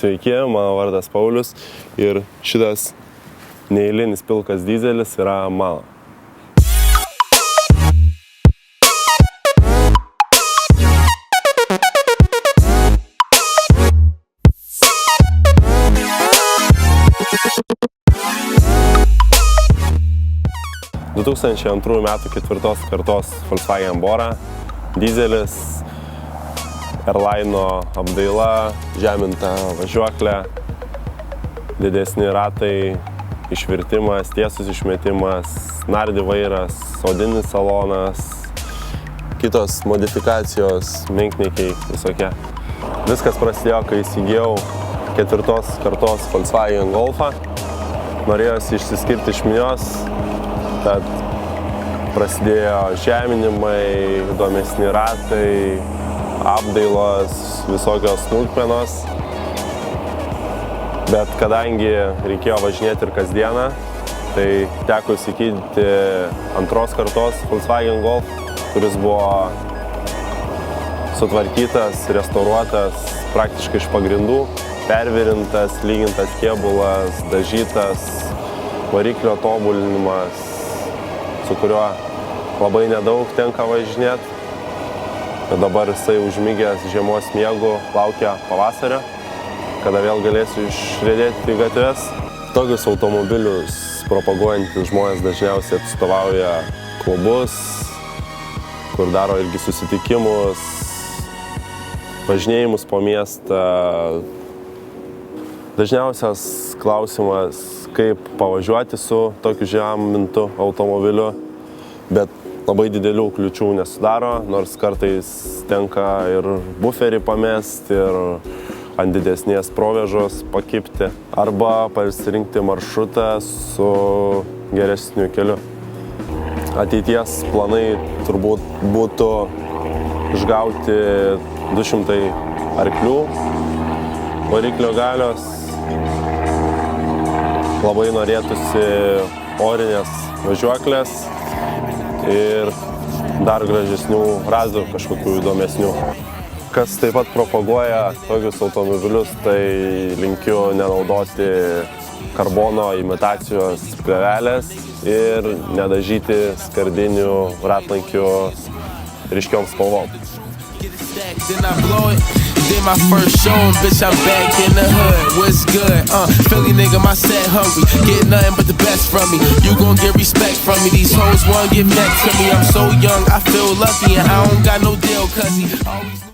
Sveiki, mano vardas Paulius ir šitas neeilinis pilkas dizelis yra mano. – 2002 metų 4 kartos Volkswagen Bora, dizelis, Airline apdaila, žeminta važiuoklė, didesni ratai, išvirtimas, tiesus išmetimas, nardi vairas, odinis salonas, kitos modifikacijos, menkniekiai visokie. Viskas prasidėjo, kai įsigijau 4 kartos Volkswagen Golfą. Norėjosi išsiskirti iš minios, tad prasidėjo žeminimai, įdomesni ratai, apdailos, visokios smulkmenos. Bet kadangi reikėjo važinėti ir kasdieną, tai teko įsigyti 2 kartos Volkswagen Golf, kuris buvo sutvarkytas, restauruotas praktiškai iš pagrindų, pervirintas, lygintas kėbulas, dažytas, variklio tobulinimas, su kuriuo labai nedaug tenka važinėti. Bet dabar jisai užmigęs žiemos miegu, laukia pavasario, kada vėl galėsiu išriedėti į gatves. Tokius automobilius propaguojantys žmonės dažniausiai atstovauja klubus, kur daro irgi susitikimus, važinėjimus po miestą. Dažniausias klausimas, kaip pavažiuoti su tokiu žemintu automobiliu, bet labai didelių kliučių nesudaro, nors kartais tenka ir buferį pamesti, ir ant didesnės provėžos pakibti, arba pasirinkti maršrutą su geresniu keliu. Ateities planai turbūt būtų išgauti 200 arklių variklio galios. Labai norėtųsi orinės važiuoklės ir dar gražesnių razdų, kažkokių įdomesnių. Kas taip pat propaguoja tokius automobilius, tai linkiu nenaudoti karbono imitacijos plėvelės ir nedažyti skardinių ratlankių ryškiom spalvom. Did my first show, bitch, I'm back in the hood. What's good? Philly nigga, my set hungry. Get nothing but the best from me. You gon' get respect from me. These hoes won't give next to me. I'm so young, I feel lucky, and I don't got no deal, cuz